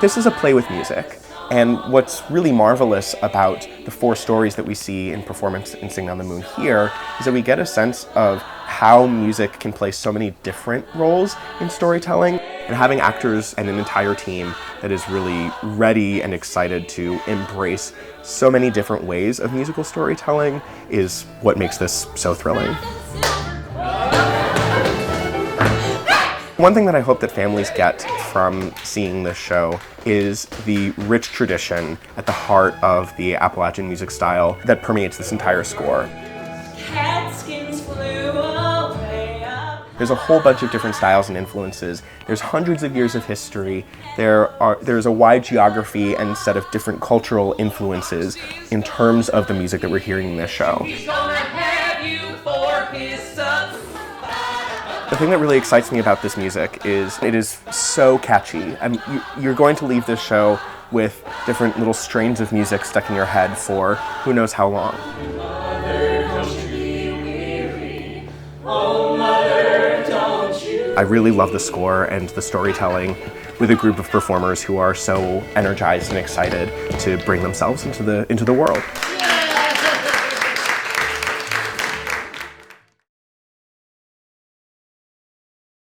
This is a play with music. And what's really marvelous about the 4 stories that we see in performance in Singing on the Moon here is that we get a sense of how music can play so many different roles in storytelling. And having actors and an entire team that is really ready and excited to embrace so many different ways of musical storytelling is what makes this so thrilling. One thing that I hope that families get from seeing this show is the rich tradition at the heart of the Appalachian music style that permeates this entire score. Catskins flew away up. There's a whole bunch of different styles and influences. There's hundreds of years of history. There's a wide geography and set of different cultural influences in terms of the music that we're hearing in this show. He's gonna have you for his son. The thing that really excites me about this music is it is so catchy. And you're going to leave this show with different little strains of music stuck in your head for who knows how long. I really love the score and the storytelling with a group of performers who are so energized and excited to bring themselves into the world.